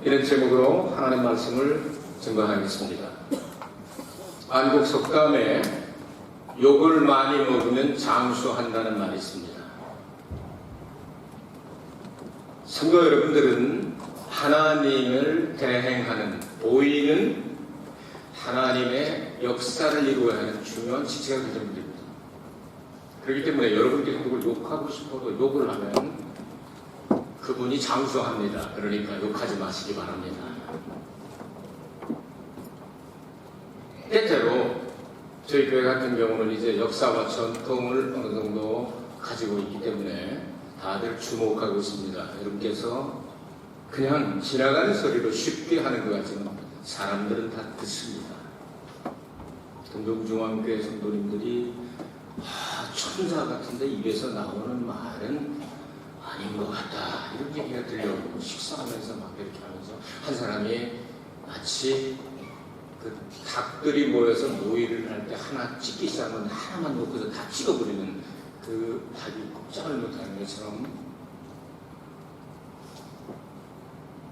이런 제목으로 하나님의 말씀을 증거하겠습니다. 한국 속담에 욕을 많이 먹으면 장수한다는 말이 있습니다. 성도 여러분들은 하나님을 대행하는, 보이는 하나님의 역사를 이루어야 하는 중요한 지체가 되는 분들입니다. 그렇기 때문에 여러분께서 누굴 욕하고 싶어도 욕을 하면 그분이 장수합니다. 그러니까 욕하지 마시기 바랍니다. 때때로 저희 교회 같은 경우는 이제 역사와 전통을 어느 정도 가지고 있기 때문에 다들 주목하고 있습니다. 여러분께서 그냥 지나가는 소리로 쉽게 하는 것 같지만 사람들은 다 듣습니다. 동정중앙교회 성도님들이 천사 같은데 입에서 나오는 말은 아닌 것 같다, 이런 얘기가 들려오고 식사하면서 막 이렇게 하면서 한 사람이 마치 그 닭들이 모여서 모의를 할 때 하나 찍기 시작하면 하나만 놓고서 다 찍어버리는 그 닭이 꼼짝을 못하는 것처럼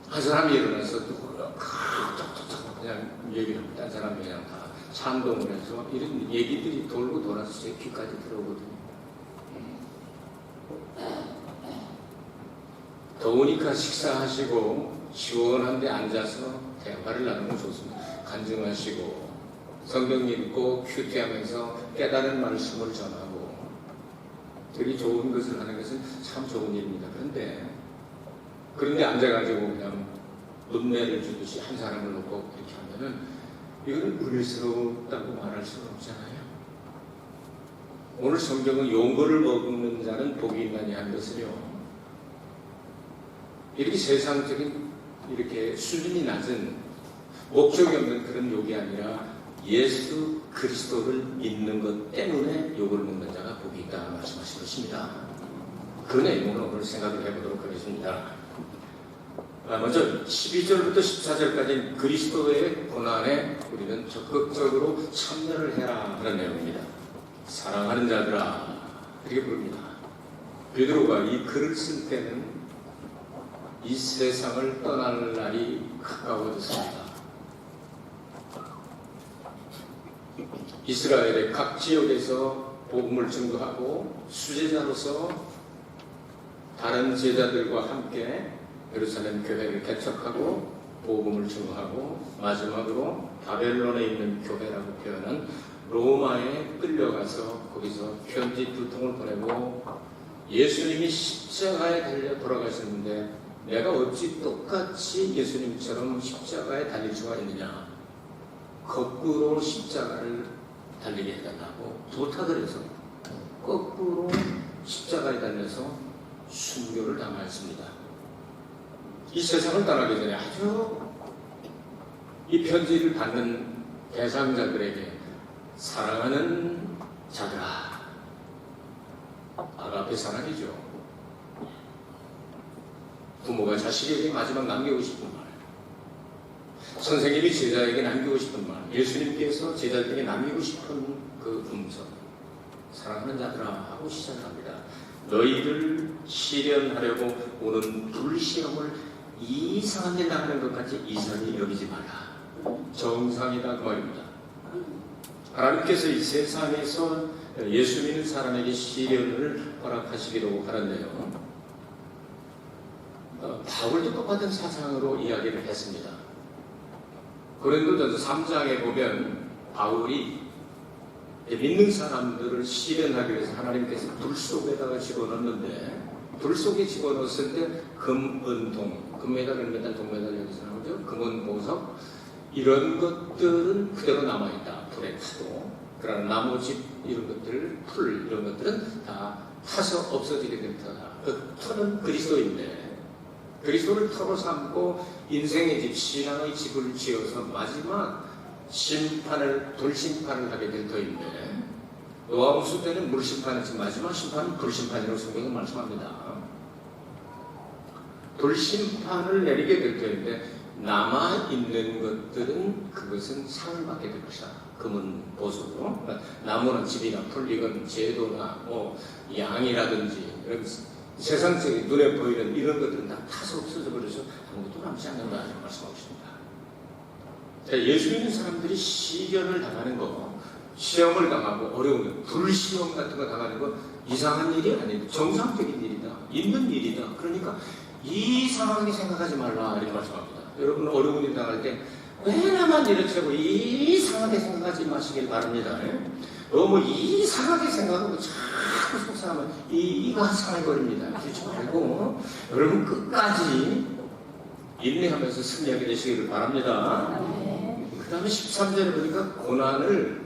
한 사람이 일어나서 그냥 얘기를 하고 딴 사람이 그냥 다 찬동을 해서 이런 얘기들이 돌고 돌아서 제 귀까지 들어오거든요. 더우니까 식사하시고 시원한 데 앉아서 대화를 나누면 좋습니다. 간증하시고 성경 읽고 큐티하면서 깨달은 말씀을 전하고 되게 좋은 것을 하는 것은 참 좋은 일입니다. 그런데 앉아가지고 그냥 눈매를 주듯이 한 사람을 놓고 그렇게 하면은 이거는 은혜스럽다고 말할 수는 없잖아요. 오늘 성경은 용거를 먹는 자는 복이 있나니 한 것을요, 이렇게 세상적인 이렇게 수준이 낮은 목적이 없는 그런 욕이 아니라 예수 그리스도를 믿는 것 때문에 욕을 먹는 자가 복이 있다 말씀하신 것입니다. 그 내용을 오늘 생각을 해보도록 하겠습니다. 먼저 12절부터 14절까지 그리스도의 고난에 우리는 적극적으로 참여를 해라 하는 내용입니다. 사랑하는 자들아, 이렇게 부릅니다. 베드로가 이 글을 쓸 때는 이 세상을 떠날 날이 가까워졌습니다. 이스라엘의 각 지역에서 복음을 증거하고 수제자로서 다른 제자들과 함께 예루살렘 교회를 개척하고 복음을 증거하고 마지막으로 바벨론에 있는 교회라고 표현한 로마에 끌려가서 거기서 편지 2통을 보내고 예수님이 십자가에 달려 돌아가셨는데 내가 어찌 똑같이 예수님처럼 십자가에 달릴 수가 있느냐, 거꾸로 십자가를 달리게 해달라고 부탁을 해서 거꾸로 십자가에 달려서 순교를 당하였습니다. 이 세상을 떠나기 전에 아주 이 편지를 받는 대상자들에게 사랑하는 자들아, 아가페 사랑이죠. 부모가 자식에게 마지막 남기고 싶은 말, 선생님이 제자에게 남기고 싶은 말, 예수님께서 제자들에게 남기고 싶은 그 음성, 사랑하는 자들아 하고 시작합니다. 너희를 시련하려고 오는 불시험을 이상한 일 당하는 것까지 이상히 여기지 마라. 정상이다 그 말입니다. 하나님께서 이 세상에서 예수 믿는 사람에게 시련을 허락하시기로 하는데요, 바울도 똑같은 사상으로 이야기를 했습니다. 고린도전서 3장에 보면 바울이 믿는 사람들을 시련하기 위해서 하나님께서 불 속에다가 집어넣는데, 불 속에 집어넣었을 때 금, 은, 동, 금메달, 은메달, 동메달 여기서 나오죠. 금은 보석, 이런 것들은 그대로 남아있다. 불에 타도. 그러나 나무집 이런 것들, 풀 이런 것들은 다 타서 없어지게 된 터다. 그 터는 그리스도인데 그리스도를 터로 삼고 인생의 집, 신앙의 집을 지어서 마지막 심판을, 불심판을 하게 될 터인데, 노아우스 때는 물심판이지 마지막 심판은 불심판이라고 성경은 말씀합니다. 불심판을 내리게 될 터인데 남아있는 것들은 그것은 상을 받게 될 것이다. 금은 보석으로, 나무는 집이나 풀, 이건 제도나 뭐 양이라든지 이런 세상적인 눈에 보이는 이런 것들은 다 타서 없어져 버려서 아무것도 남지 않는다는 말씀하고 있습니다. 자, 예수 믿는 사람들이 시련을 당하는 거, 시험을 당하고 어려운 불시험 같은 거 당하는 거 이상한 일이 아니다. 정상적인 일이다. 있는 일이다. 그러니까 이상하게 생각하지 말라 이렇게 말씀합니다. 여러분 어려운 일 당할 때 왜 나만 이렇게 하고 이상하게 생각하지 마시길 바랍니다. 너무 이상하게 생각하고 자꾸 속상하면 이가 상해버립니다. 그러지 말고 여러분 끝까지 인내하면서 승리하게 되시기를 바랍니다. 그 다음에 13절에 보니까 고난을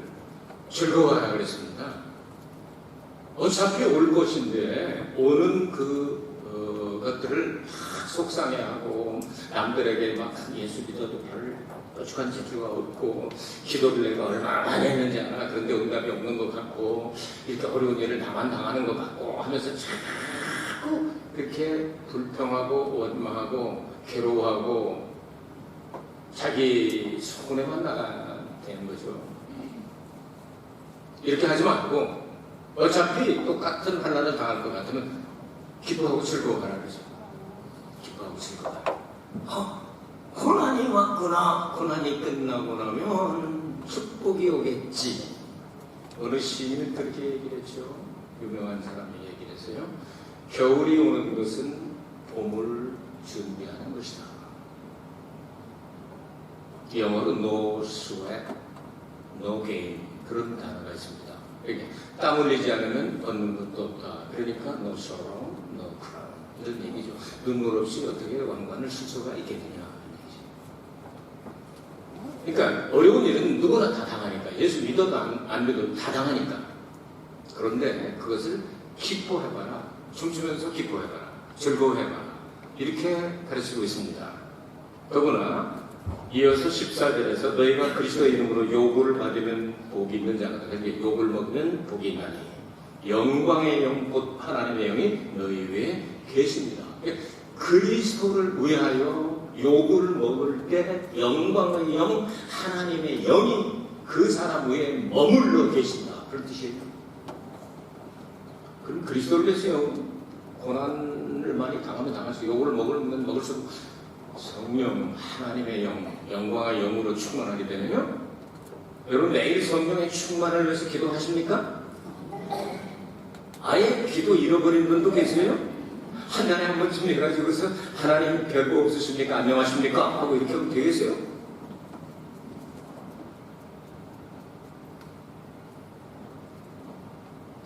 즐거워하라 그랬습니다. 어차피 올 것인데 오는 것들을 속상해하고 남들에게 막 예수 믿어도 별 뾰족한 지표가 없고 기도를 내가 얼마나 많이 했는지 알아. 그런데 응답이 없는 것 같고 이렇게 어려운 일을 나만 당하는 것 같고 하면서 자꾸 그렇게 불평하고 원망하고 괴로워하고 자기 손해만 나가야 되는 거죠. 이렇게 하지 말고 어차피 똑같은 환난을 당할 것 같으면 기뻐하고 즐거워하라 그러죠. 기뻐하고 즐거워하라. 고난이 왔구나. 고난이 끝나고 나면 축복이 오겠지. 어느 시인은 그렇게 얘기를 했죠. 유명한 사람이 얘기를 했어요. 겨울이 오는 것은 봄을 준비하는 것이다. 영어로 no sweat, no gain 그런 단어가 있습니다. 여기 땀 흘리지 않으면 얻는 것도 없다. 그러니까 no sorrow, no crown 이런 얘기죠. 눈물 없이 어떻게 왕관을 쓸 수가 있겠느냐. 그러니까 어려운 일은 누구나 다 당하니까 예수 믿어도 안 믿어도 다 당하니까. 그런데 그것을 기뻐해봐라. 춤추면서 기뻐해봐라. 즐거워해봐라. 이렇게 가르치고 있습니다. 더구나 이어서 14절에서 너희가 그리스도의 이름으로 욕을 받으면 복이 있는 자가 그러니까 욕을 먹으면 복이 있나니 영광의 영 곧 하나님의 영이 너희 위에 계십니다. 그리스도를 위하여 욕을 먹을 때 영광의 영 하나님의 영이 그 사람 위에 머물러 계신다. 그런 뜻이에요. 그럼 그리스도를 위해서 고난을 많이 당하면 당할수록 욕을 먹으면 먹을수록 성령 하나님의 영 영광의 영으로 충만하게 되면요. 여러분 매일 성령의 충만을 위해서 기도하십니까? 아예 기도 잃어버린 분도 계세요? 한 달에 한 번쯤 해가지고서 하나님 별거 없으십니까? 안녕하십니까? 하고 이렇게 하면 되겠어요?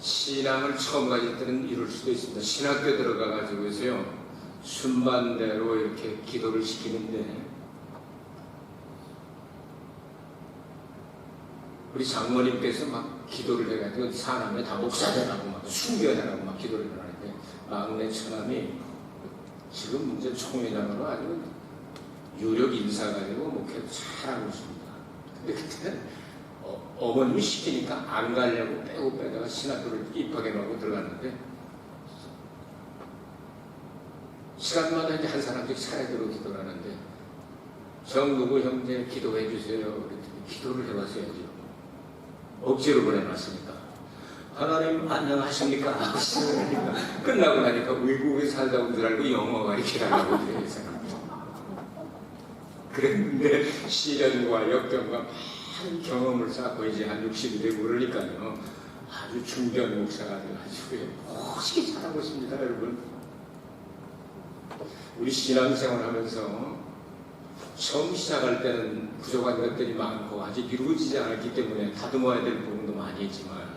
신앙을 처음 가질 때는 이럴 수도 있습니다. 신학교 들어가가지고서요 순반대로 이렇게 기도를 시키는데 우리 장모님께서 막 기도를 해가지고 사람에 다 목사되라고 막 순교해라고 막 기도를 하는데 막내 처남이 지금 이제 총회장으로 아주 유력 인사 가지고 목회도 잘하고 있습니다. 근데 그때 어머님이 시키니까 안 가려고 빼고 빼다가 신학교를 입학해놓고 들어갔는데 시간마다 이제 한 사람씩 차례대로 기도를 하는데 정누구 형제 기도해 주세요. 그랬더니 기도를 해봤어야죠. 억지로 보내놨으니까 하나님 안녕하십니까? 끝나고 나니까 외국에 살다 온 줄 알고 영어가 이렇게 달라고 그래요. 그랬는데 시련과 역경과 많은 경험을 쌓고 이제 한 60이 되고 그러니까요 아주 중견 목사가 돼가지고요 멋있게 잘하고 있습니다. 여러분 우리 신앙생활 하면서 처음 시작할 때는 부족한 것들이 많고 아직 이루어지지 않았기 때문에 다듬어야 될 부분도 많이 있지만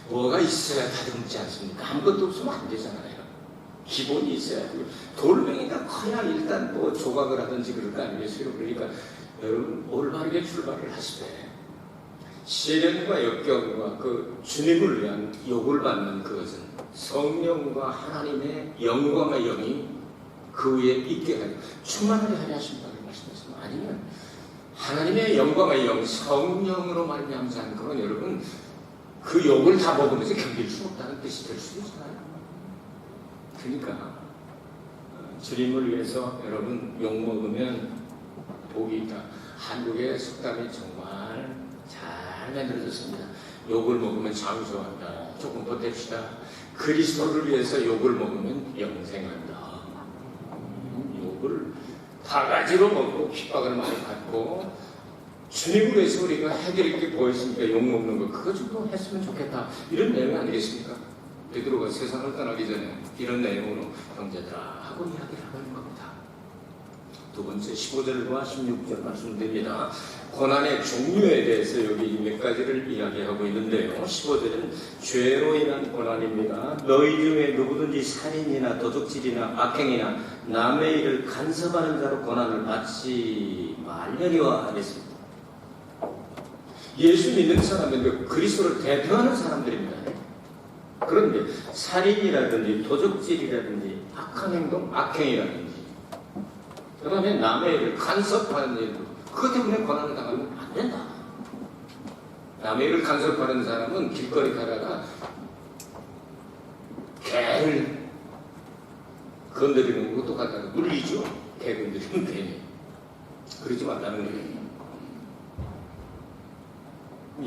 뭐가 있어야 다듬지 않습니까? 아무것도 없으면 안 되잖아요. 기본이 있어야 돼요. 돌멩이가 커야 일단 뭐 조각을 하든지 그럴 거 아니겠어요? 그러니까 여러분 올바르게 출발을 하시되 시련과 역경과 그 주님을 위한 욕을 받는 그것은 성령과 하나님의 영광의 영이 그 위에 있게 하여 충만하게 하려 하신다는 말씀이었습니다. 아니면 하나님의 영광의 영 성령으로 말미암지 않고는 여러분 그 욕을 다 먹으면서 견딜 수 없다는 뜻이 될 수도 있잖아요. 그러니까 주님을 위해서 여러분 욕 먹으면 복이 있다. 한국의 속담이 정말 잘 만들어졌습니다. 욕을 먹으면 장수한다. 조금 보탭시다. 그리스도를 위해서 욕을 먹으면 영생한다. 욕을 바가지로 먹고 핍박을 많이 받고 주님을 위해서 우리가 해드릴 게 보였으니까 욕 먹는 거 그거 좀 했으면 좋겠다. 이런 내용 아니겠습니까? 베드로가 세상을 떠나기 전에 이런 내용으로 형제들아 하고 이야기를 하는 겁니다. 두 번째 15절과 16절 말씀드립니다. 고난의 종류에 대해서 여기 몇 가지를 이야기하고 있는데요. 15절은 죄로 인한 고난입니다. 너희 중에 누구든지 살인이나 도둑질이나 악행이나 남의 일을 간섭하는 자로 고난을 받지 말려니와 하겠습니다. 예수 믿는 사람은 그리스도를 대표하는 사람들입니다. 그런데 살인이라든지 도적질이라든지 악한 행동, 악행이라든지 그 다음에 남의 일을 간섭하는 일도 그것 때문에 고난을 당하면 안 된다. 남의 일을 간섭하는 사람은 길거리 가다가 개를 건드리는 것도 가다가 물리죠. 개 건드리면 개니. 그러지 말라는 거예요.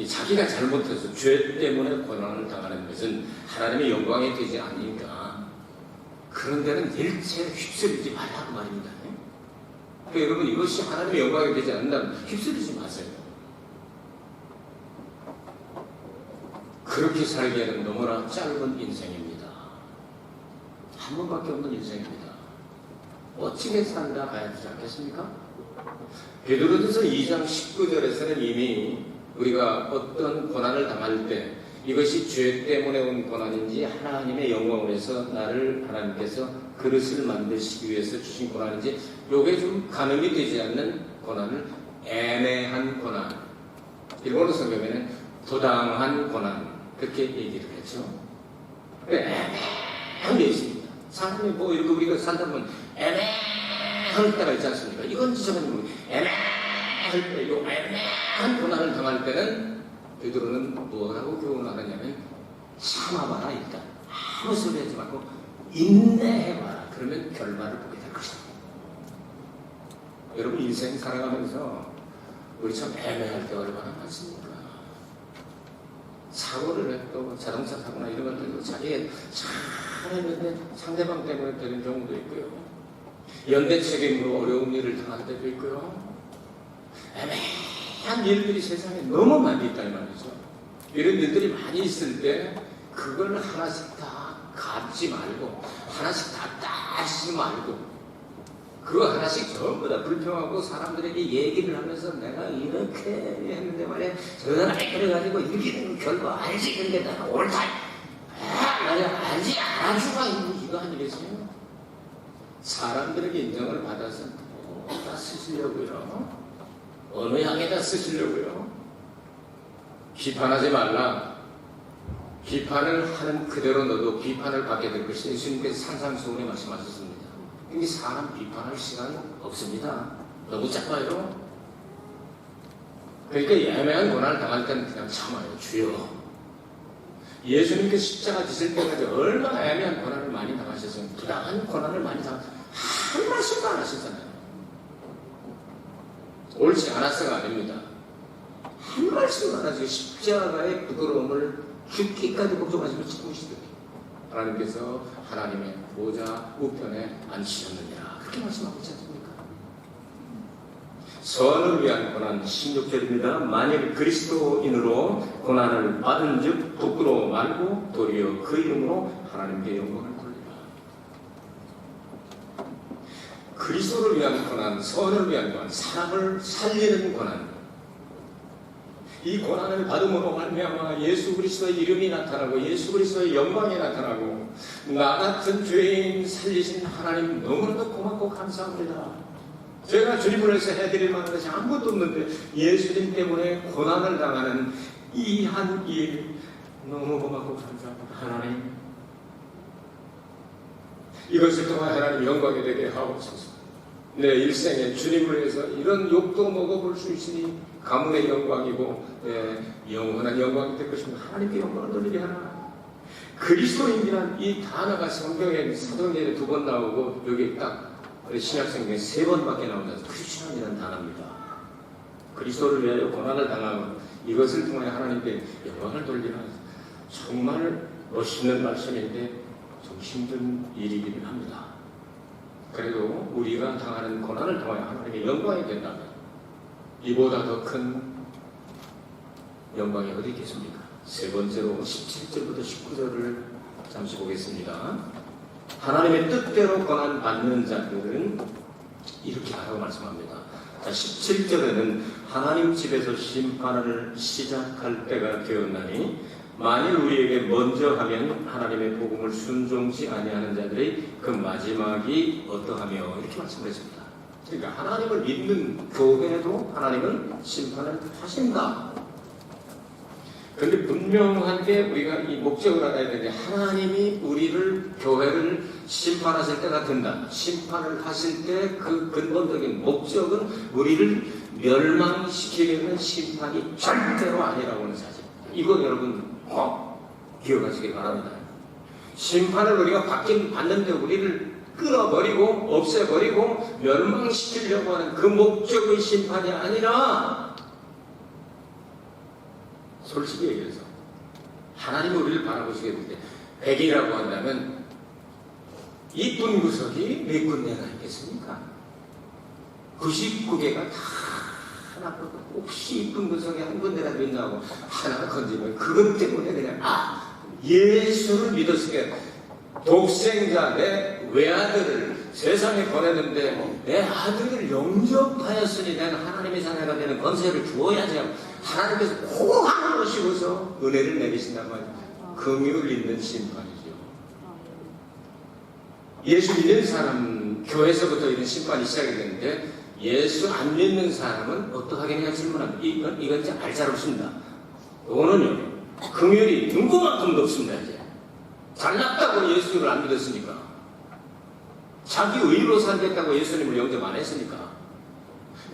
자기가 잘못해서 죄 때문에 고난을 당하는 것은 하나님의 영광이 되지 않으니까 그런 데는 일체 휩쓸리지 말라고 말입니다. 그러니까 여러분 이것이 하나님의 영광이 되지 않는다면 휩쓸리지 마세요. 그렇게 살기에는 너무나 짧은 인생입니다. 한 번밖에 없는 인생입니다. 멋지게 살다 가야 되지 않겠습니까? 베드로전서 2장 19절에서는 이미 우리가 어떤 고난을 당할 때 이것이 죄 때문에 온 고난인지 하나님의 영광을 위해서 나를 하나님께서 그릇을 만드시기 위해서 주신 고난인지 요게 좀 가늠이 되지 않는 고난을 애매한 고난, 일본어 성경에는 부당한 고난 그렇게 얘기를 했죠. 애매한 게 있습니다. 사람이 뭐 이렇게 우리가 살다 보면 애매할 때가 있지 않습니까? 이건 지저분히 애매할 때, 이 애매한 고난을 당할 때는 베드로는 뭐라고 교훈하느냐면 참아봐라. 일단 아무 소리 하지 말고 인내해봐라. 그러면 결말을 보게 될 것이다. 여러분 인생 살아가면서 우리 참 애매할 때 얼마나 많습니까? 사고를 해도 자동차 사고나 이런 것들도 자기가 잘했는데 상대방 때문에 되는 경우도 있고요. 연대 책임으로 어려운 일을 당할 때도 있고요. 애매한 일들이 세상에 너무 많이 있다 이 말이죠. 이런 일들이 많이 있을 때 그걸 하나씩 다 갚지 말고 하나씩 다 따지지 말고 그거 하나씩 전부 다 불평하고 사람들에게 얘기를 하면서 내가 이렇게 했는데 말이야 저 사람이 그래가지고 이렇게 된 결과 알지. 근데 내가 옳다 내가 알지 알아주가 있는 이거 아니겠어요? 사람들에게 인정을 받아서 어디다 쓰시려고요? 어느 향에다 쓰시려고요? 비판하지 말라. 비판을 하는 그대로 너도 비판을 받게 될 것이 예수님께서 산상수훈에 말씀하셨습니다. 근데 사람 비판할 시간이 없습니다. 너무 짧아요. 그러니까 애매한 고난을 당할 때는 그냥 참아요. 주여. 예수님께서 십자가 지실 때까지 얼마나 애매한 고난을 많이 당하셨어요. 부당한 고난을 많이 당하셨어요. 한 말씀도 안 하셨잖아요. 옳지 않았어가 아닙니다. 한 말씀도 안 하시고 십자가의 부끄러움을 죽기까지 걱정하시고 참으시더니 하나님께서 하나님의 보좌 우편에 앉히셨느니라 그렇게 말씀하고 있지 않습니까? 선을 위한 고난 16절입니다. 만일 그리스도인으로 고난을 받은 즉 부끄러워 말고 도리어 그 이름으로 하나님께 영광을 돌리라. 그리스도를 위한 고난, 선을 위한 고난, 사람을 살리는 고난, 이 고난을 받음으로 말미암아 예수 그리스도의 이름이 나타나고 예수 그리스도의 영광이 나타나고 나 같은 죄인 살리신 하나님 너무나도 고맙고 감사합니다. 제가 주님을 위해서 해드릴 만한 것이 아무것도 없는데 예수님 때문에 고난을 당하는 이 한 일 너무 고맙고 감사합니다. 하나님 이것을 통해 하나님 영광이 되게 하옵소서. 내 일생에 주님을 위해서 이런 욕도 먹어볼 수 있으니 가문의 영광이고 영원한 영광이 될 것입니다. 하나님께 영광을 돌리게 하라. 그리스도인이란 이 단어가 성경에 사도행전에 2번 나오고 여기 딱 신약성경에 3번밖에 나오지 않습니다. 크리스천이라는 단어입니다. 그리스도를 위하여 고난을 당하고 이것을 통해 하나님께 영광을 돌리라. 정말 멋있는 말씀인데 좀 힘든 일이기는 합니다. 그래도 우리가 당하는 고난을 통하여 하나님의 영광이 된다면 이보다 더 큰 영광이 어디 있겠습니까? 세 번째로 17절부터 19절을 잠시 보겠습니다. 하나님의 뜻대로 고난받는 자들은 이렇게 하라고 말씀합니다. 자, 17절에는 하나님 집에서 심판을 시작할 때가 되었나니 만일 우리에게 먼저 하면 하나님의 복음을 순종치 아니하는 자들의 그 마지막이 어떠하며 이렇게 말씀을 했습니다. 그러니까 하나님을 믿는 교회도 하나님은 심판을 하신다. 그런데 분명하게 우리가 이 목적을 알아야 되는데 하나님이 우리를 교회를 심판하실 때가 된다. 심판을 하실 때 그 근본적인 목적은 우리를 멸망시키려는 심판이 절대로 아니라고 하는 사실. 이거 여러분 기억하시기 바랍니다. 심판을 우리가 받는데 우리를 끊어버리고 없애버리고 멸망시키려고 하는 그 목적의 심판이 아니라 솔직히 얘기해서 하나님이 우리를 바라보시게 될 때 100이라고 한다면 이쁜 구석이 몇 군데가 있겠습니까? 99개가 다 하나 혹시 이쁜 구석이 한 군데라도 있나고 하나 건지면 그것 때문에 그냥 예수를 믿었으니까 독생자 내 외아들을 세상에 보내는데 내 아들을 영접하였으니 내가 하나님의 자녀가 되는 권세를 주어야지 하고 하나님께서 고하는 것이고서 은혜를 내리신단 말이에요. 긍휼 있는 심판이죠. 예수 믿는 사람 교회에서부터 이런 심판이 시작이 되는데 예수 안 믿는 사람은 어떡하겠냐 질문합니다. 이건 이제 알잘 없습니다. 이거는요 긍휼이 눈구만큼도 없습니다. 이제 잘났다고 예수를 안 믿었으니까 자기 의로 살겠다고 예수님을 영접 안 했으니까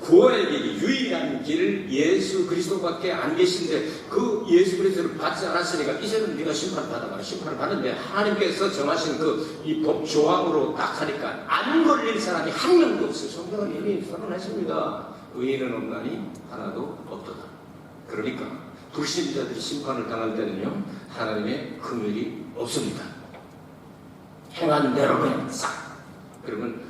구원의 길이 유일한 길 예수 그리스도밖에 안 계신데 그 예수 그리스도를 받지 않았으니까 이제는 네가 심판받아봐라. 심판을 받는데 하나님께서 정하신 그 이 법 조항으로 딱 하니까 안 걸릴 사람이 한 명도 없어요. 성경은 이미 선언했습니다. 의인은 없나니 하나도 없도다. 그러니까 불신자들이 심판을 당할 때는요 하나님의 긍휼이 없습니다. 행한 대로 그냥 싹. 그러면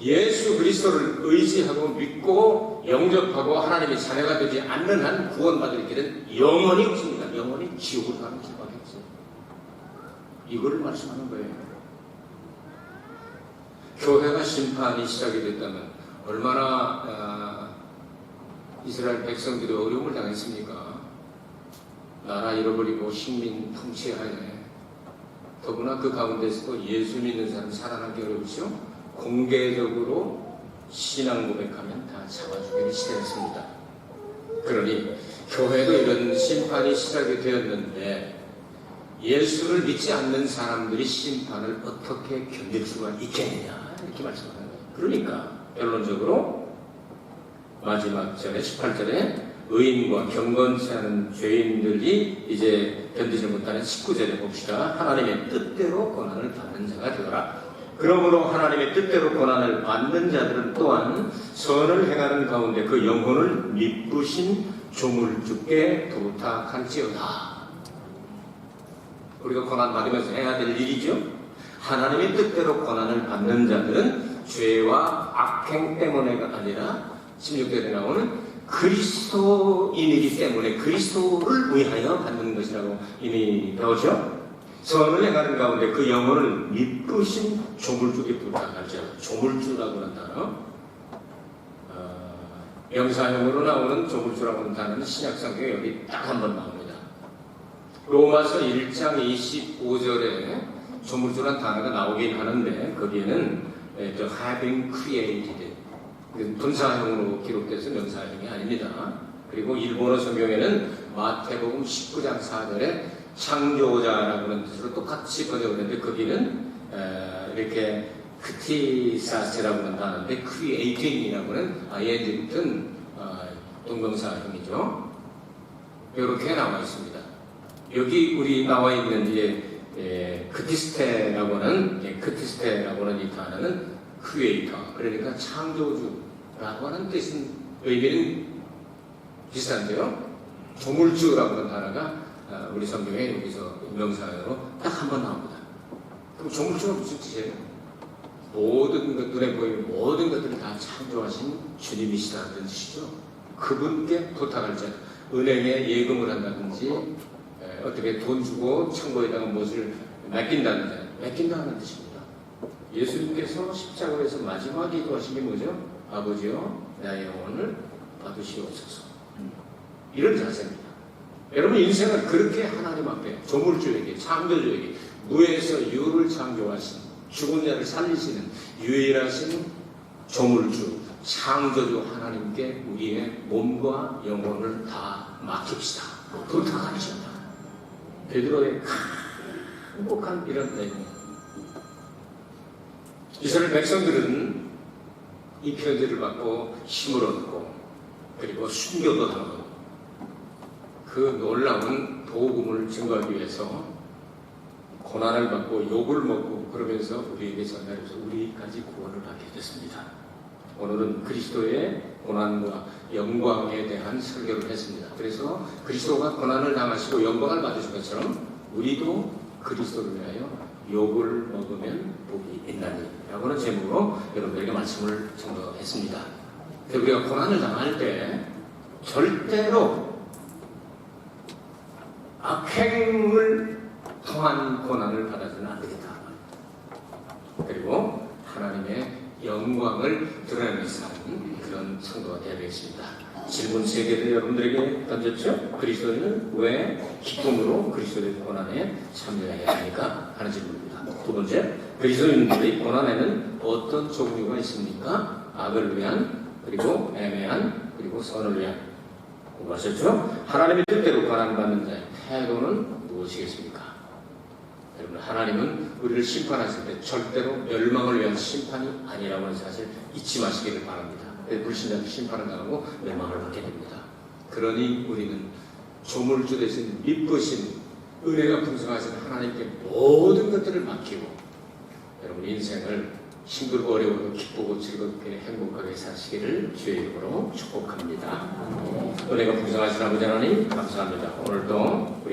예수 그리스도를 의지하고 믿고 영접하고 하나님의 자녀가 되지 않는 한 구원받을 길은 영원히 없습니다. 영원히 지옥으로 가는 길밖에 없어요. 이걸 말씀하는 거예요. 교회가 심판이 시작이 됐다면 얼마나 이스라엘 백성들이 어려움을 당했습니까? 나라 잃어버리고 식민 통치하에 더구나 그 가운데서도 예수 믿는 사람 살아나기 어렵죠. 공개적으로 신앙 고백하면 다 잡아주기를 시작했습니다. 그러니 교회도 이런 심판이 시작이 되었는데 예수를 믿지 않는 사람들이 심판을 어떻게 견딜 수가 있겠느냐 이렇게 말씀하는 거예요. 그러니까 결론적으로 마지막 절에 18절에 의인과 경건치 않은 죄인들이 이제 견디지 못하는 19절에 봅시다. 하나님의 뜻대로 고난을 받는 자가 되어라. 그러므로 하나님의 뜻대로 고난을 받는 자들은 또한 선을 행하는 가운데 그 영혼을 미쁘신 조물주께 부탁할지어다. 우리가 고난 받으면서 해야 될 일이죠. 하나님의 뜻대로 고난을 받는 자들은 죄와 악행 때문에가 아니라 16절에 나오는 그리스도인이기 때문에 그리스도를 위하여 받는 것이라고 이미 배웠죠. 선을 행하는 가운데 그 영혼을 미쁘신 조물주께 부탁하죠. 조물주라고 하는 단어, 명사형으로 나오는 조물주라고 하는 단어는 신약성경에 여기 딱 한 번 나옵니다. 로마서 1장 25절에 조물주란 단어가 나오긴 하는데 거기에는 having created 분사형으로 기록돼서 명사형이 아닙니다. 그리고 일본어 성경에는 마태복음 19장 4절에 창조자라고 하는 뜻으로 똑같이 번역을 했는데 거기는 이렇게 크티사스라고 하는 단어인데 creating이라고 하는 ing 붙은 동명사형이죠. 이렇게 나와 있습니다. 여기 우리 나와 있는 크티스테라고 하는 이 단어는 크리에이터, 그러니까 창조주라고 하는 뜻은 의미는 비슷한데요. 조물주라고 하는 단어가 우리 성경에 여기서 명사로 딱 한 번 나옵니다. 그럼 조물주가 무슨 뜻이에요? 모든 것, 눈에 보이는 모든 것들을 다 창조하신 주님이시다는 뜻이죠. 그분께 부탁할 때 은행에 예금을 한다든지 어떻게 돈 주고 창고에다가 무엇을 맡긴다는 뜻입니다. 예수님께서 십자가에서 마지막 기도하신 게 뭐죠? 아버지여 나의 영혼을 받으시옵소서. 이런 자세입니다. 여러분 인생은 그렇게 하나님 앞에 조물주에게 창조주에게 무에서 유를 창조하신 죽은 자를 살리시는 유일하신 조물주 창조주 하나님께 우리의 몸과 영혼을 다 맡깁시다. 부탁하십니다. 베드로의 행복한 이런 내용. 이스라엘 백성들은 이 편지를 받고 힘을 얻고 그리고 순교도 하고 그 놀라운 복음을 증거하기 위해서 고난을 받고 욕을 먹고 그러면서 우리에게 전달해서 우리까지 구원을 받게 됐습니다. 오늘은 그리스도의 고난과 영광에 대한 설교를 했습니다. 그래서 그리스도가 고난을 당하시고 영광을 받으신 것처럼 우리도 그리스도를 위하여 욕을 먹으면 복이 있나니 라고 하는 제목으로 여러분들에게 말씀을 전도했습니다. 우리가 고난을 당할 때 절대로 악행을 통한 고난을 받아서는 안 되겠다. 그리고 하나님의 영광을 드러내면서 하는 그런 성도가 되어야 되겠습니다. 질문 3개를 여러분들에게 던졌죠? 그리스도인은 왜 기쁨으로 그리스도의 고난에 참여해야 합니까? 하는 질문입니다. 두 번째, 그리스도인들의 고난에는 어떤 종류가 있습니까? 악을 위한, 그리고 애매한, 그리고 선을 위한. 공부하셨죠? 하나님의 뜻대로 고난받는 자의 태도는 무엇이겠습니까? 여러분, 하나님은 우리를 심판하실 때 절대로 멸망을 위한 심판이 아니라고 하는 사실 잊지 마시기를 바랍니다. 불신자들 심판을 당하고 멸망을 받게 됩니다. 그러니 우리는 조물주 대신 미쁘신 은혜가 풍성하신 하나님께 모든 것들을 맡기고 여러분 인생을 힘들고 어려워도 기쁘고 즐겁게 행복하게 사시기를 주의 이름으로 축복합니다. 은혜가 풍성하신 아버지 하나님 감사합니다. 오늘도 우리